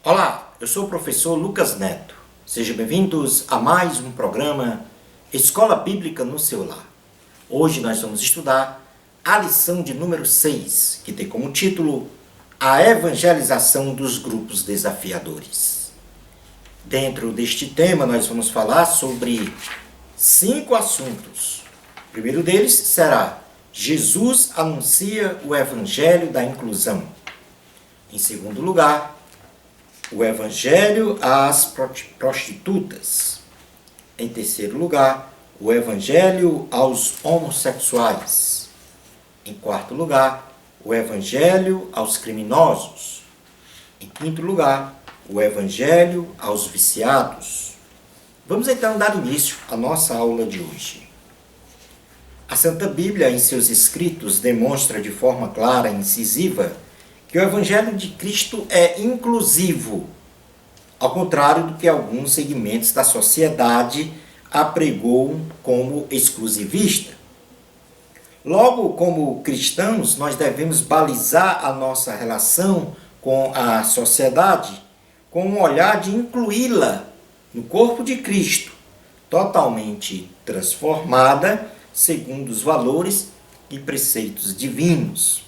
Olá, eu sou o professor Lucas Neto. Sejam bem-vindos a mais um programa Escola Bíblica no seu lar. Hoje nós vamos estudar a lição de número 6, que tem como título A Evangelização dos Grupos Desafiadores. Dentro deste tema nós vamos falar sobre 5 assuntos. O primeiro deles será Jesus anuncia o Evangelho da Inclusão. Em segundo lugar, o Evangelho às prostitutas. Em terceiro lugar, o Evangelho aos homossexuais. Em quarto lugar, o Evangelho aos criminosos. Em quinto lugar, o Evangelho aos viciados. Vamos então dar início à nossa aula de hoje. A Santa Bíblia, em seus escritos, demonstra de forma clara e incisiva que o Evangelho de Cristo é inclusivo, ao contrário do que alguns segmentos da sociedade apregoam como exclusivista. Logo, como cristãos, nós devemos balizar a nossa relação com a sociedade com um olhar de incluí-la no corpo de Cristo, totalmente transformada segundo os valores e preceitos divinos.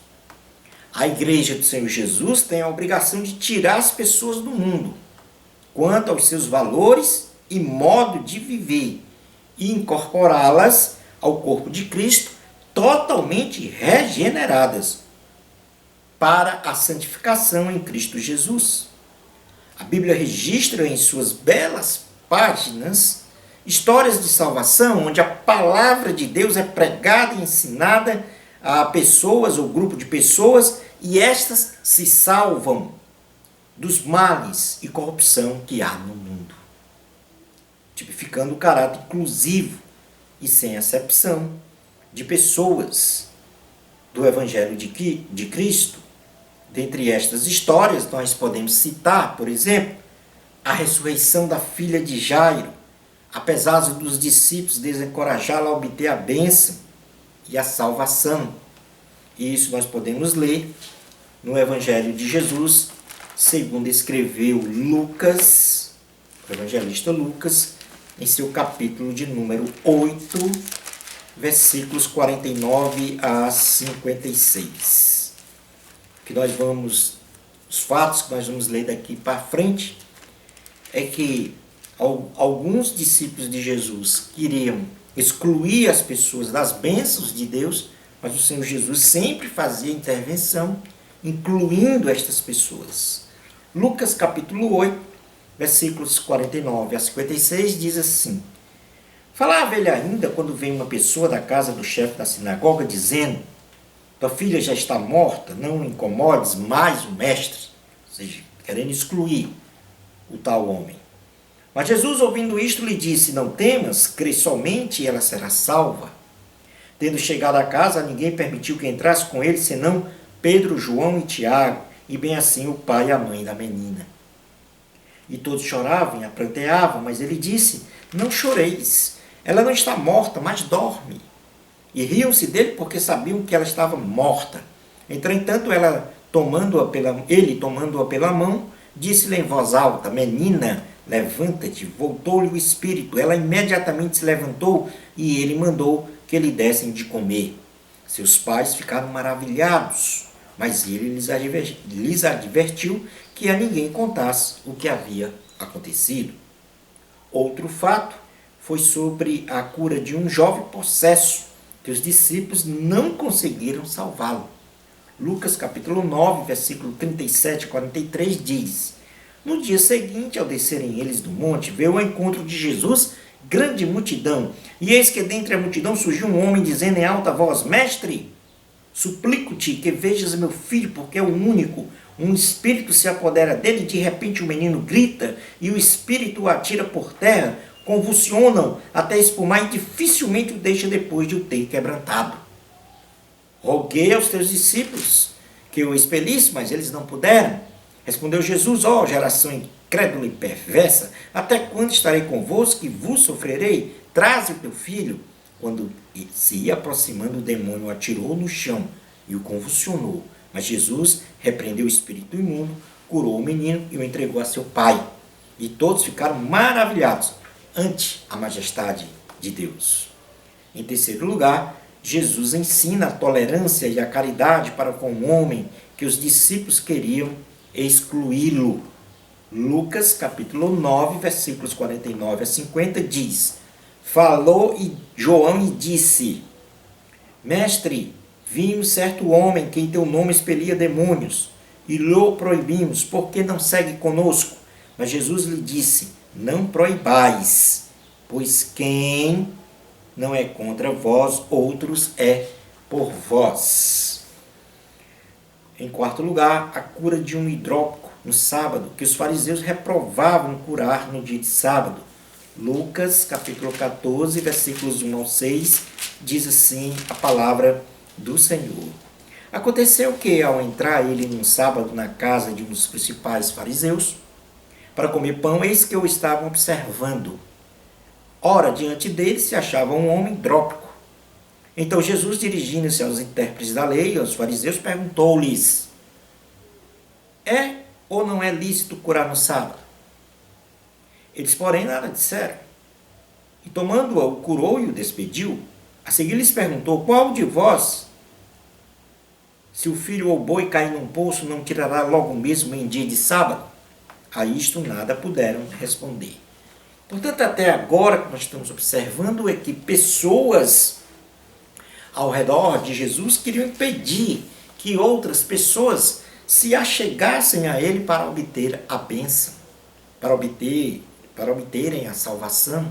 A Igreja do Senhor Jesus tem a obrigação de tirar as pessoas do mundo, quanto aos seus valores e modo de viver, e incorporá-las ao corpo de Cristo, totalmente regeneradas, para a santificação em Cristo Jesus. A Bíblia registra em suas belas páginas histórias de salvação, onde a palavra de Deus é pregada e ensinada a pessoas ou grupo de pessoas, e estas se salvam dos males e corrupção que há no mundo, tipificando o caráter inclusivo e sem acepção de pessoas do Evangelho de Cristo. Dentre estas histórias, nós podemos citar, por exemplo, a ressurreição da filha de Jairo, apesar dos discípulos desencorajá-la a obter a bênção e a salvação. E isso nós podemos ler no Evangelho de Jesus, segundo escreveu Lucas, o evangelista Lucas, em seu capítulo de número 8, versículos 49 a 56. Os fatos que nós vamos ler daqui para frente é que alguns discípulos de Jesus queriam excluir as pessoas das bênçãos de Deus, mas o Senhor Jesus sempre fazia intervenção, incluindo estas pessoas. Lucas capítulo 8, versículos 49 a 56, diz assim: Falava ele ainda quando veio uma pessoa da casa do chefe da sinagoga, dizendo: Tua filha já está morta, não incomodes mais o mestre. Ou seja, querendo excluir o tal homem. Mas Jesus, ouvindo isto, lhe disse: Não temas, crê somente e ela será salva. Tendo chegado a casa, ninguém permitiu que entrasse com ele, senão Pedro, João e Tiago, e bem assim o pai e a mãe da menina. E todos choravam e a pranteavam, mas ele disse: Não choreis, ela não está morta, mas dorme. E riam-se dele porque sabiam que ela estava morta. Entretanto, ele, tomando-a pela mão, disse-lhe em voz alta: Menina, levanta-te. Voltou-lhe o espírito. Ela imediatamente se levantou e ele mandou que lhe dessem de comer. Seus pais ficaram maravilhados, mas ele lhes advertiu que a ninguém contasse o que havia acontecido. Outro fato foi sobre a cura de um jovem possesso, que os discípulos não conseguiram salvá-lo. Lucas capítulo 9, versículo 37 a 43 diz: No dia seguinte, ao descerem eles do monte, veio ao encontro de Jesus grande multidão, e eis que dentre a multidão surgiu um homem dizendo em alta voz: Mestre, suplico-te que vejas meu filho, porque é o único. Um espírito se apodera dele, e de repente o menino grita, e o espírito o atira por terra, convulsionam até espumar, e dificilmente o deixa depois de o ter quebrantado. Roguei aos teus discípulos que o expelisse, mas eles não puderam. Respondeu Jesus: Ó geração incrédula e perversa, até quando estarei convosco e vos sofrerei? Traze o teu filho. Quando se ia aproximando, o demônio o atirou no chão e o convulsionou. Mas Jesus repreendeu o espírito imundo, curou o menino e o entregou a seu pai. E todos ficaram maravilhados ante a majestade de Deus. Em terceiro lugar, Jesus ensina a tolerância e a caridade para com o homem que os discípulos queriam excluí-lo. Lucas capítulo 9, versículos 49 a 50 diz: Falou João e disse: Mestre, vimos certo homem que em teu nome expelia demônios, e lhe proibimos, porque não segue conosco. Mas Jesus lhe disse: Não proibais, pois quem não é contra vós, outros é por vós. Em quarto lugar, a cura de um hidrópico no sábado, que os fariseus reprovavam curar no dia de sábado. Lucas, capítulo 14, versículos 1 ao 6, diz assim a palavra do Senhor. Aconteceu que, ao entrar ele num sábado na casa de um dos principais fariseus, para comer pão, eis que o estavam observando. Ora, diante dele se achava um homem hidrópico. Então Jesus, dirigindo-se aos intérpretes da lei e aos fariseus, perguntou-lhes: É ou não é lícito curar no sábado? Eles, porém, nada disseram. E tomando-o, o curou e o despediu. A seguir lhes perguntou: Qual de vós, se o filho ou boi cair num poço, não tirará logo mesmo em dia de sábado? A isto nada puderam responder. Portanto, até agora, que nós estamos observando é que pessoas ao redor de Jesus queriam impedir que outras pessoas se achegassem a ele para obter a bênção, para obterem a salvação,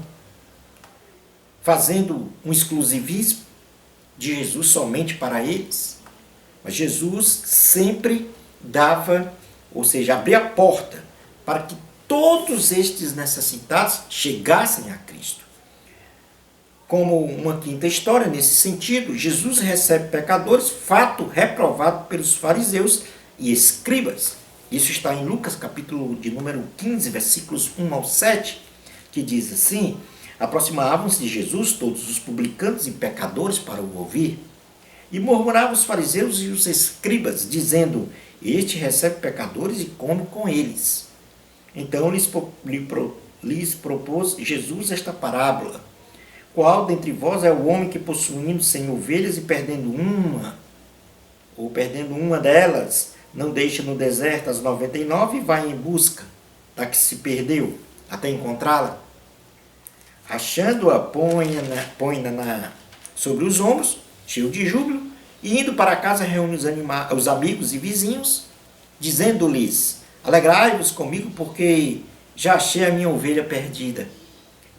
fazendo um exclusivismo de Jesus somente para eles. Mas Jesus sempre dava, ou seja, abria a porta para que todos estes necessitados chegassem a Cristo. Como uma quinta história, nesse sentido, Jesus recebe pecadores, fato reprovado pelos fariseus e escribas. Isso está em Lucas, capítulo de número 15, versículos 1 ao 7, que diz assim: Aproximavam-se de Jesus todos os publicanos e pecadores para o ouvir, e murmuravam os fariseus e os escribas, dizendo: Este recebe pecadores e come com eles. Então lhes propôs Jesus esta parábola: Qual dentre vós é o homem que, possuindo 100 ovelhas e perdendo uma delas, não deixa no deserto as 99 e vai em busca da que se perdeu, até encontrá-la? Achando-a, põe-na sobre os ombros, cheio de júbilo, e indo para casa reúne os amigos e vizinhos, dizendo-lhes: Alegrai-vos comigo, porque já achei a minha ovelha perdida.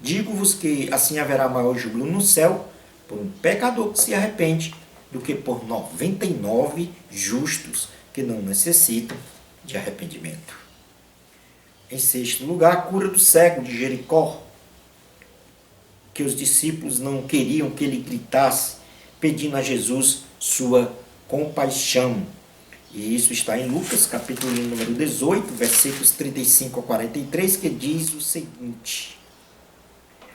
Digo-vos que assim haverá maior júbilo no céu por um pecador que se arrepende, do que por 99 justos que não necessitam de arrependimento. Em sexto lugar, a cura do cego de Jericó, que os discípulos não queriam que ele gritasse, pedindo a Jesus sua compaixão. E isso está em Lucas, capítulo número 18, versículos 35 a 43, que diz o seguinte: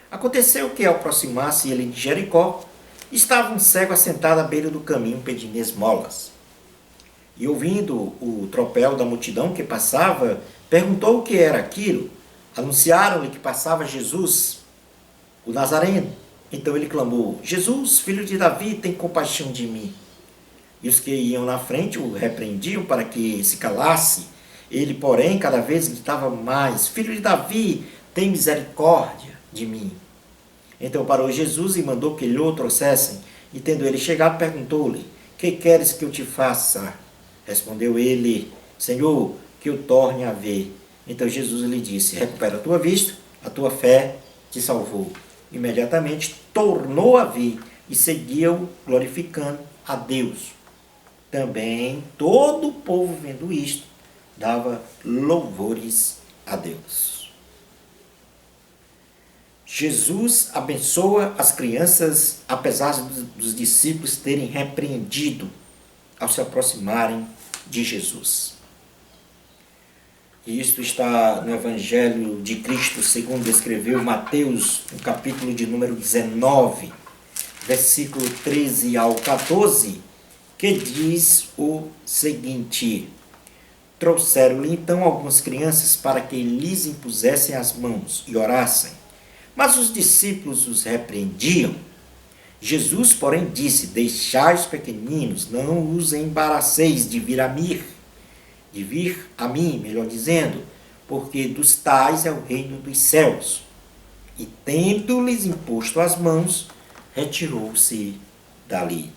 Aconteceu que, ao aproximar-se ele de Jericó, estava um cego assentado à beira do caminho pedindo esmolas. E ouvindo o tropel da multidão que passava, perguntou o que era aquilo. Anunciaram-lhe que passava Jesus, o Nazareno. Então ele clamou: Jesus, filho de Davi, tem compaixão de mim. E os que iam na frente o repreendiam para que se calasse. Ele, porém, cada vez gritava mais: Filho de Davi, tem misericórdia de mim. Então parou Jesus e mandou que lhe o trouxessem. E tendo ele chegado, perguntou-lhe: Que queres que eu te faça? Respondeu ele: Senhor, que eu torne a ver. Então Jesus lhe disse: Recupera a tua vista, a tua fé te salvou. Imediatamente tornou a ver e seguia-o, glorificando a Deus. Também todo o povo, vendo isto, dava louvores a Deus. Jesus abençoa as crianças, apesar dos discípulos terem repreendido ao se aproximarem de Jesus. E isto está no Evangelho de Cristo, segundo escreveu Mateus, no capítulo de número 19, versículo 13 ao 14, que diz o seguinte: Trouxeram-lhe então algumas crianças para que lhes impusessem as mãos e orassem. Mas os discípulos os repreendiam. Jesus, porém, disse: Deixai os pequeninos, não os embaraceis de vir a mim, melhor dizendo, porque dos tais é o reino dos céus. E tendo-lhes imposto as mãos, retirou-se dali.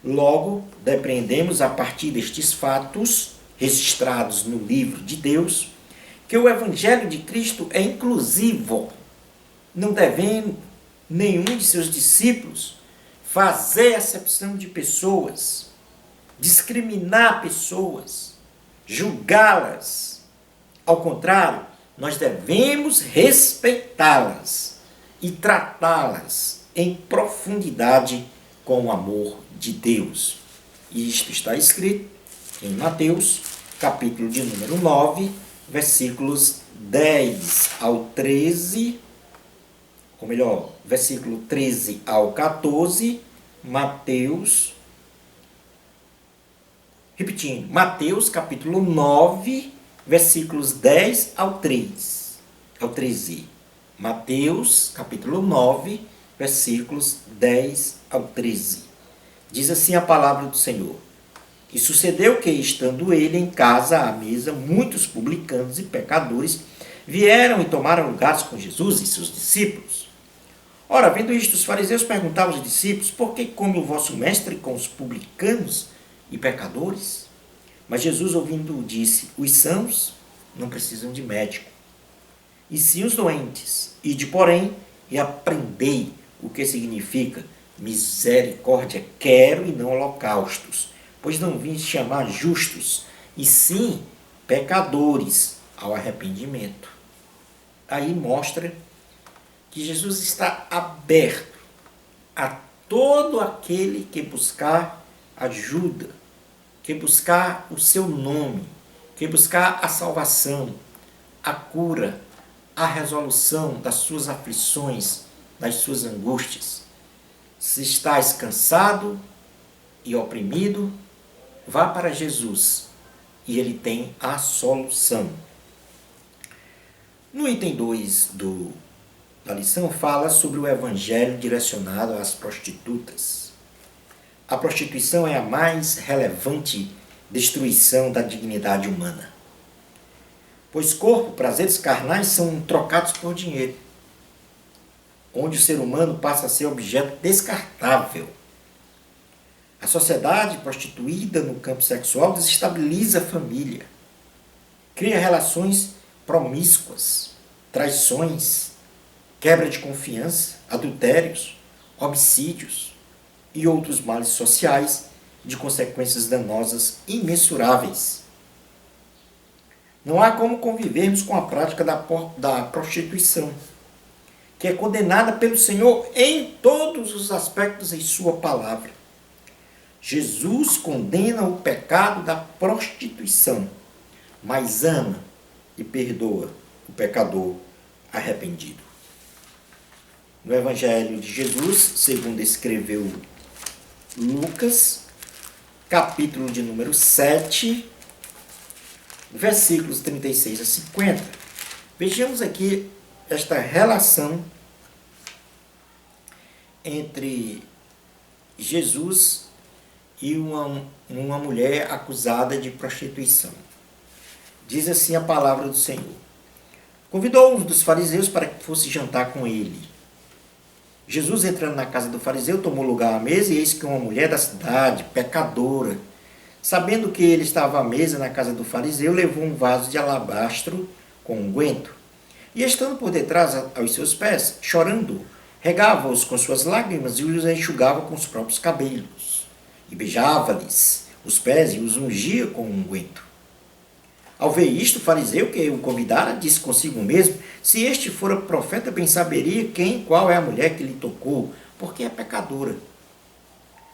Logo, depreendemos a partir destes fatos, registrados no livro de Deus, que o Evangelho de Cristo é inclusivo, não devendo nenhum de seus discípulos fazer acepção de pessoas, discriminar pessoas, julgá-las. Ao contrário, nós devemos respeitá-las e tratá-las em profundidade com o amor de Deus. E isto está escrito em Mateus, capítulo de número 9, versículos 10 ao 13, ou melhor, versículo 13 ao 14, Mateus, repetindo, Mateus capítulo 9, versículos 10 ao 13. Mateus capítulo 9, versículos 10 ao 13. Diz assim a palavra do Senhor: E sucedeu que, estando ele em casa à mesa, muitos publicanos e pecadores vieram e tomaram lugares com Jesus e seus discípulos. Ora, vendo isto, os fariseus perguntavam aos discípulos: Por que come o vosso mestre com os publicanos e pecadores? Mas Jesus, ouvindo, disse: Os sãos não precisam de médico, e sim os doentes. Ide, porém, e aprendei o que significa misericórdia quero e não holocaustos, pois não vim chamar justos, e sim pecadores ao arrependimento. Aí mostra que Jesus está aberto a todo aquele que buscar ajuda, que buscar o seu nome, que buscar a salvação, a cura, a resolução das suas aflições, das suas angústias. Se estás cansado e oprimido, vá para Jesus e ele tem a solução. No item 2 da lição fala sobre o evangelho direcionado às prostitutas. A prostituição é a mais relevante destruição da dignidade humana, pois corpo, prazeres carnais são trocados por dinheiro, onde o ser humano passa a ser objeto descartável. A sociedade prostituída no campo sexual desestabiliza a família, cria relações promíscuas, traições, quebra de confiança, adultérios, homicídios e outros males sociais de consequências danosas imensuráveis. Não há como convivermos com a prática da prostituição, que é condenada pelo Senhor em todos os aspectos em sua palavra. Jesus condena o pecado da prostituição, mas ama e perdoa o pecador arrependido. No Evangelho de Jesus, segundo escreveu Lucas, capítulo de número 7, versículos 36 a 50. Vejamos aqui esta relação entre Jesus e uma mulher acusada de prostituição. Diz assim a palavra do Senhor: Convidou um dos fariseus para que fosse jantar com ele. Jesus, entrando na casa do fariseu, tomou lugar à mesa, e eis que uma mulher da cidade, pecadora, sabendo que ele estava à mesa na casa do fariseu, levou um vaso de alabastro com unguento, e estando por detrás aos seus pés, chorando, regava-os com suas lágrimas e os enxugava com os próprios cabelos, e beijava-lhes os pés e os ungia com unguento. Ao ver isto, o fariseu que o convidara disse consigo mesmo: Se este fora profeta, bem saberia qual é a mulher que lhe tocou, porque é pecadora.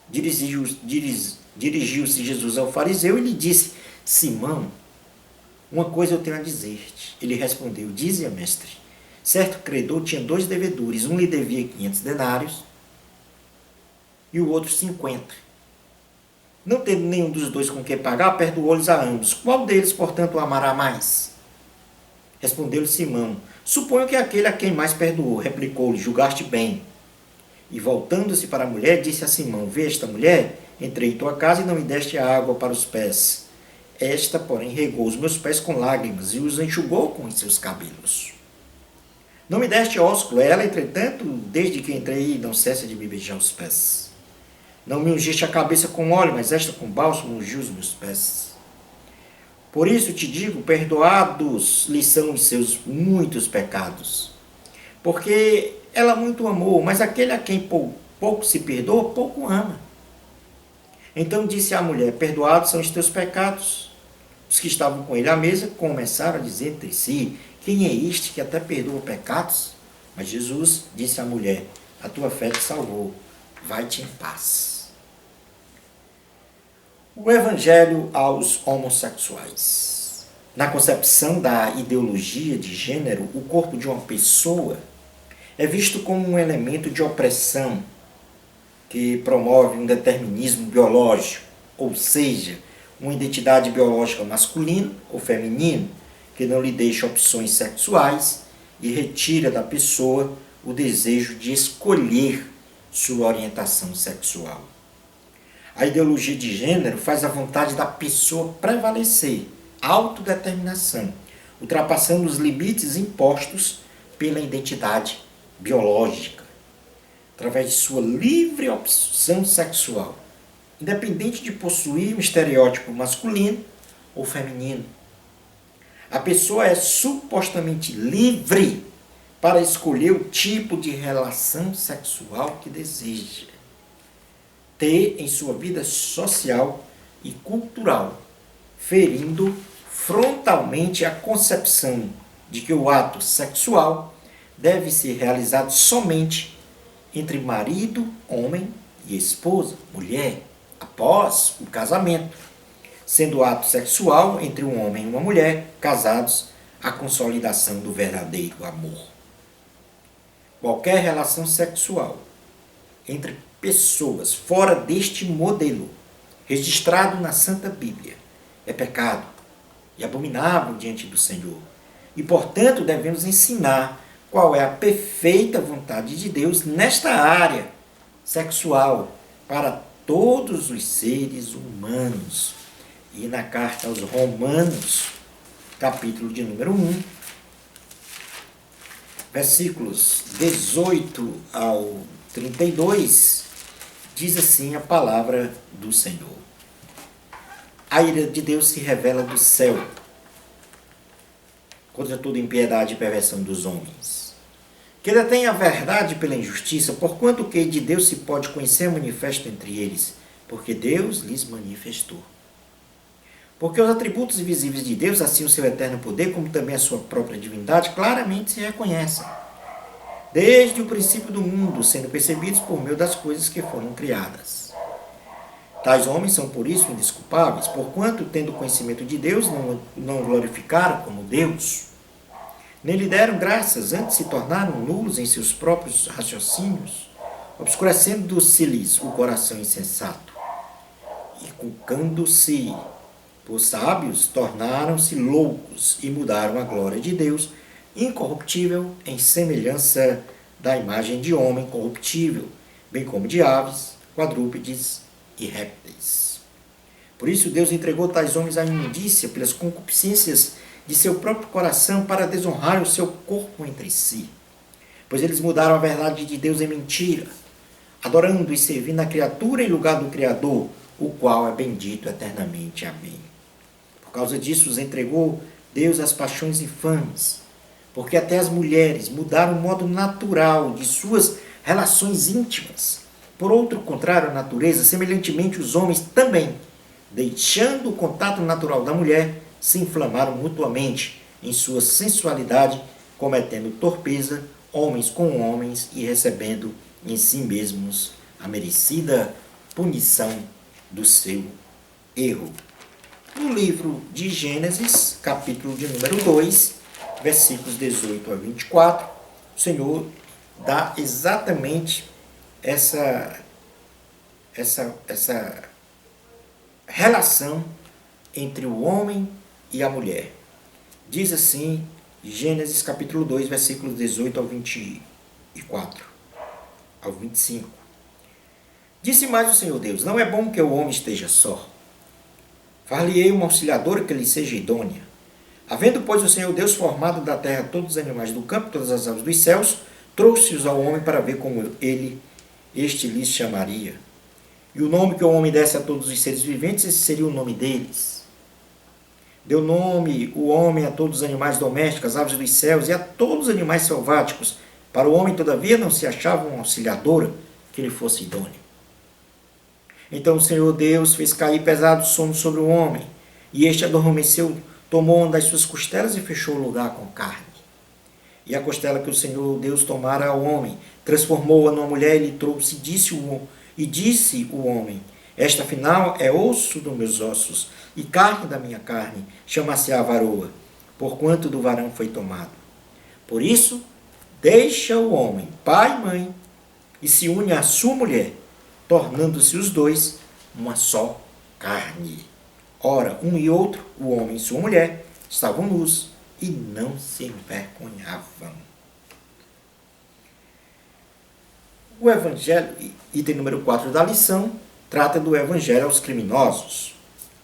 Dirigiu-se Jesus ao fariseu e lhe disse: Simão, uma coisa eu tenho a dizer-te. Ele respondeu: Dize-a, mestre. Certo credor tinha 2 devedores, um lhe devia 500 denários e o outro 50. Não tendo nenhum dos dois com que pagar, perdoou-lhes a ambos. Qual deles, portanto, o amará mais? Respondeu-lhe Simão: suponho que aquele a quem mais perdoou. Replicou-lhe: julgaste bem. E voltando-se para a mulher, disse a Simão: vê esta mulher? Entrei em tua casa e não me deste água para os pés. Esta, porém, regou os meus pés com lágrimas e os enxugou com os seus cabelos. Não me deste ósculo. Ela, entretanto, desde que entrei, não cessa de me beijar os pés. Não me ungiste a cabeça com óleo, mas esta com bálsamo ungiu os meus pés. Por isso te digo, perdoados lhe são os seus muitos pecados. Porque ela muito amou, mas aquele a quem pouco se perdoa, pouco ama. Então disse a mulher: perdoados são os teus pecados. Os que estavam com ele à mesa começaram a dizer entre si: quem é este que até perdoa pecados? Mas Jesus disse à mulher: a tua fé te salvou, vai-te em paz. O Evangelho aos homossexuais. Na concepção da ideologia de gênero, o corpo de uma pessoa é visto como um elemento de opressão que promove um determinismo biológico, ou seja, uma identidade biológica masculina ou feminina, que não lhe deixa opções sexuais e retira da pessoa o desejo de escolher sua orientação sexual. A ideologia de gênero faz a vontade da pessoa prevalecer, autodeterminação, ultrapassando os limites impostos pela identidade biológica, através de sua livre opção sexual, independente de possuir um estereótipo masculino ou feminino. A pessoa é supostamente livre para escolher o tipo de relação sexual que deseja ter em sua vida social e cultural, ferindo frontalmente a concepção de que o ato sexual deve ser realizado somente entre marido, homem, e esposa, mulher, após o casamento, sendo o ato sexual entre um homem e uma mulher casados a consolidação do verdadeiro amor. Qualquer relação sexual entre pessoas fora deste modelo, registrado na Santa Bíblia, é pecado e abominável diante do Senhor. E, portanto, devemos ensinar qual é a perfeita vontade de Deus nesta área sexual para todos os seres humanos. E na carta aos Romanos, capítulo de número 1, versículos 18 ao 32, diz assim a palavra do Senhor: a ira de Deus se revela do céu contra toda impiedade e perversão dos homens, que detém a verdade pela injustiça, porquanto o que de Deus se pode conhecer manifesto entre eles, porque Deus lhes manifestou. Porque os atributos invisíveis de Deus, assim o seu eterno poder, como também a sua própria divindade, claramente se reconhecem, desde o princípio do mundo, sendo percebidos por meio das coisas que foram criadas. Tais homens são por isso indesculpáveis, porquanto, tendo conhecimento de Deus, não glorificaram como Deus, nem lhe deram graças, antes se tornaram nulos em seus próprios raciocínios, obscurecendo-se-lhes o coração insensato, e culcando-se por sábios, tornaram-se loucos e mudaram a glória de Deus, incorruptível, em semelhança da imagem de homem corruptível, bem como de aves, quadrúpedes e répteis. Por isso Deus entregou tais homens à imundícia pelas concupiscências de seu próprio coração para desonrar o seu corpo entre si. Pois eles mudaram a verdade de Deus em mentira, adorando e servindo a criatura em lugar do Criador, o qual é bendito eternamente. Amém. Por causa disso os entregou Deus às paixões infames, porque até as mulheres mudaram o modo natural de suas relações íntimas. Por outro contrário à natureza, semelhantemente os homens também, deixando o contato natural da mulher, se inflamaram mutuamente em sua sensualidade, cometendo torpeza, homens com homens, e recebendo em si mesmos a merecida punição do seu erro. No livro de Gênesis, capítulo de número 2, versículos 18 a 24, o Senhor dá exatamente essa relação entre o homem e a mulher. Diz assim, Gênesis capítulo 2, versículos 18 ao 24, ao 25. Disse mais o Senhor Deus: não é bom que o homem esteja só. Far-lhe-ei uma auxiliadora que lhe seja idônea. Havendo, pois, o Senhor Deus formado da terra todos os animais do campo, todas as aves dos céus, trouxe-os ao homem para ver como este lhes chamaria. E o nome que o homem desse a todos os seres viventes, esse seria o nome deles. Deu nome o homem a todos os animais domésticos, as aves dos céus e a todos os animais selváticos. Para o homem, todavia, não se achava uma auxiliadora que lhe fosse idônea. Então o Senhor Deus fez cair pesado sono sobre o homem, e este adormeceu, tomou uma das suas costelas e fechou o lugar com carne. E a costela que o Senhor Deus tomara ao homem, transformou-a numa mulher e lhe trouxe, disse o homem: esta afinal é osso dos meus ossos e carne da minha carne, chama-se-á varoa, porquanto do varão foi tomado. Por isso, deixa o homem pai e mãe e se une à sua mulher, tornando-se os dois uma só carne. Ora, um e outro, o homem e sua mulher, estavam nus e não se envergonhavam. O Evangelho, item número 4 da lição, trata do Evangelho aos criminosos.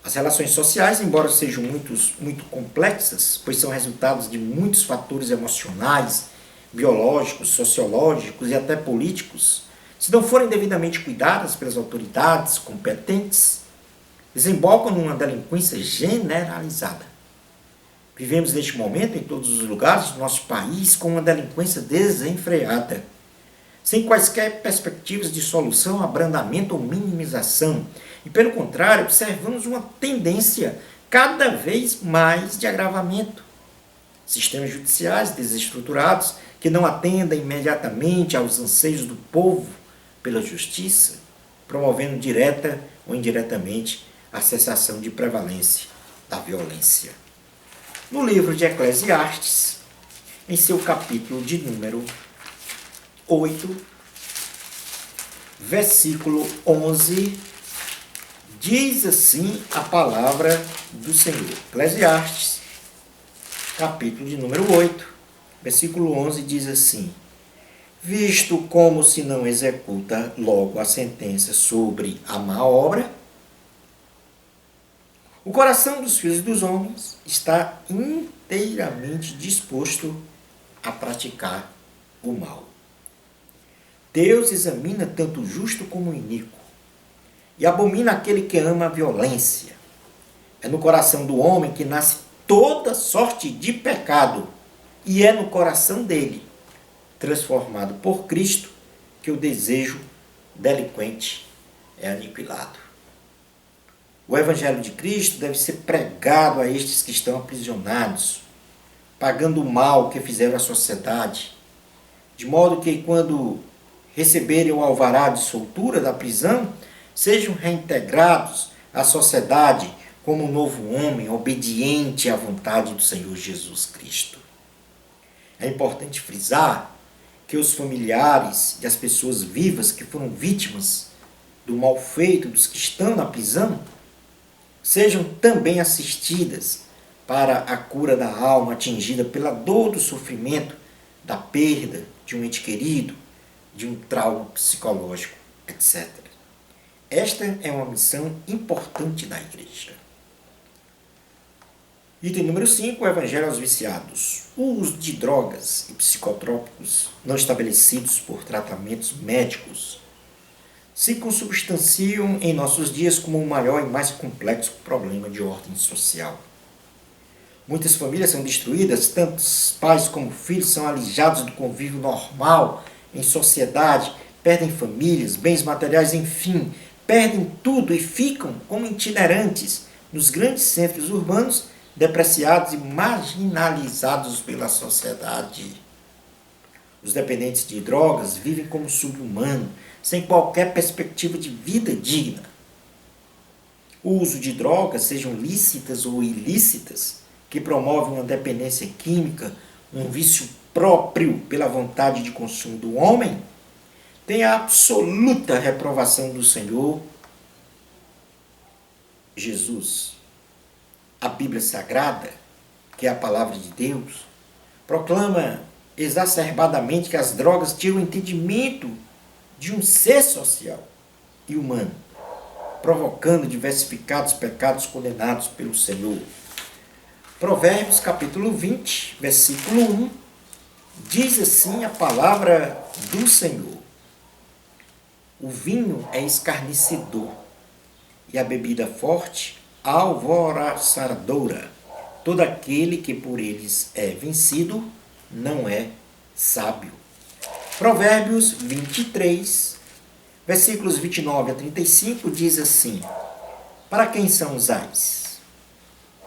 As relações sociais, embora sejam muito complexas, pois são resultados de muitos fatores emocionais, biológicos, sociológicos e até políticos, se não forem devidamente cuidadas pelas autoridades competentes, desembocam numa delinquência generalizada. Vivemos neste momento, em todos os lugares do nosso país, com uma delinquência desenfreada, sem quaisquer perspectivas de solução, abrandamento ou minimização. E, pelo contrário, observamos uma tendência cada vez mais de agravamento. Sistemas judiciais desestruturados que não atendem imediatamente aos anseios do povo pela justiça, promovendo direta ou indiretamente a cessação de prevalência da violência. No livro de Eclesiastes, em seu capítulo de número 8, versículo 11, diz assim a palavra do Senhor. Eclesiastes, capítulo de número 8, versículo 11, diz assim: visto como se não executa logo a sentença sobre a má obra, o coração dos filhos dos homens está inteiramente disposto a praticar o mal. Deus examina tanto o justo como o iníquo e abomina aquele que ama a violência. É no coração do homem que nasce toda sorte de pecado e é no coração dele, transformado por Cristo, que o desejo delinquente é aniquilado. O Evangelho de Cristo deve ser pregado a estes que estão aprisionados, pagando o mal que fizeram à sociedade, de modo que, quando receberem o alvará de soltura da prisão, sejam reintegrados à sociedade como um novo homem, obediente à vontade do Senhor Jesus Cristo. É importante frisar que os familiares e as pessoas vivas que foram vítimas do mal feito dos que estão na prisão sejam também assistidas para a cura da alma atingida pela dor do sofrimento, da perda de um ente querido, de um trauma psicológico, etc. Esta é uma missão importante da Igreja. Item número 5, o Evangelho aos viciados. O uso de drogas e psicotrópicos não estabelecidos por tratamentos médicos se consubstanciam em nossos dias como o maior e mais complexo problema de ordem social. Muitas famílias são destruídas, tanto pais como filhos são alijados do convívio normal em sociedade, perdem famílias, bens materiais, enfim, perdem tudo e ficam como itinerantes nos grandes centros urbanos, depreciados e marginalizados pela sociedade. Os dependentes de drogas vivem como subhumanos, sem qualquer perspectiva de vida digna. O uso de drogas, sejam lícitas ou ilícitas, que promovem uma dependência química, um vício próprio pela vontade de consumo do homem, tem a absoluta reprovação do Senhor Jesus, a Bíblia Sagrada, que é a palavra de Deus, proclama exacerbadamente que as drogas tiram o entendimento de um ser social e humano, provocando diversificados pecados condenados pelo Senhor. Provérbios capítulo 20, versículo 1, diz assim a palavra do Senhor: o vinho é escarnecedor e a bebida forte alvoroçadora. Todo aquele que por eles é vencido não é sábio. Provérbios 23, versículos 29 a 35 diz assim: para quem são os ais?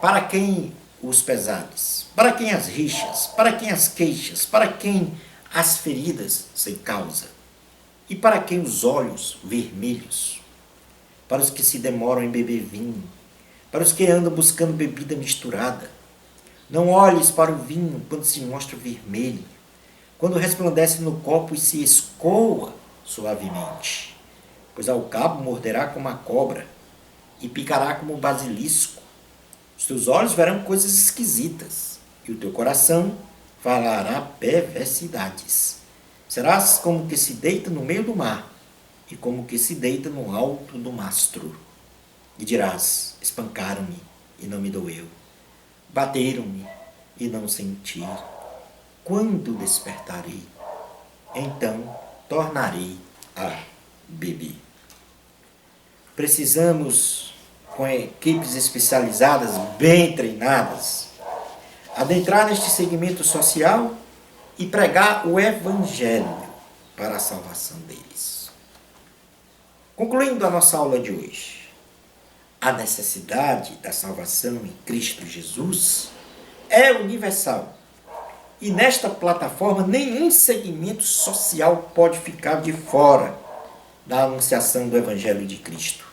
Para quem os pesares? Para quem as rixas? Para quem as queixas? Para quem as feridas sem causa? E para quem os olhos vermelhos? Para os que se demoram em beber vinho, para os que andam buscando bebida misturada. Não olhes para o vinho quando se mostra vermelho, quando resplandece no copo e se escoa suavemente, pois ao cabo morderá como a cobra e picará como o basilisco. Os teus olhos verão coisas esquisitas e o teu coração falará perversidades. Serás como que se deita no meio do mar e como que se deita no alto do mastro. E dirás: espancaram-me e não me doeu, bateram-me e não senti. Quando despertarei, então tornarei a beber. Precisamos, com equipes especializadas bem treinadas, adentrar neste segmento social e pregar o Evangelho para a salvação deles. Concluindo a nossa aula de hoje, a necessidade da salvação em Cristo Jesus é universal. E nesta plataforma, nenhum segmento social pode ficar de fora da anunciação do Evangelho de Cristo.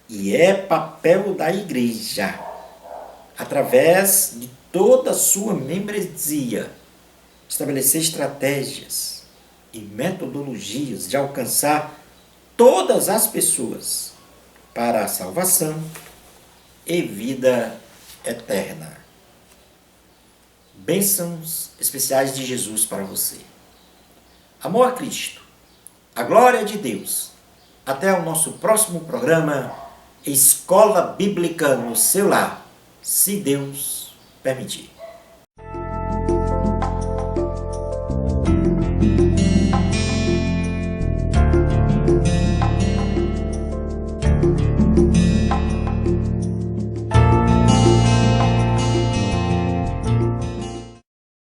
E é papel da igreja, através de toda a sua membresia, estabelecer estratégias e metodologias de alcançar todas as pessoas para a salvação e vida eterna. Bênçãos especiais de Jesus para você. Amor a Cristo, a glória de Deus. Até o nosso próximo programa, Escola Bíblica no seu lar, se Deus permitir.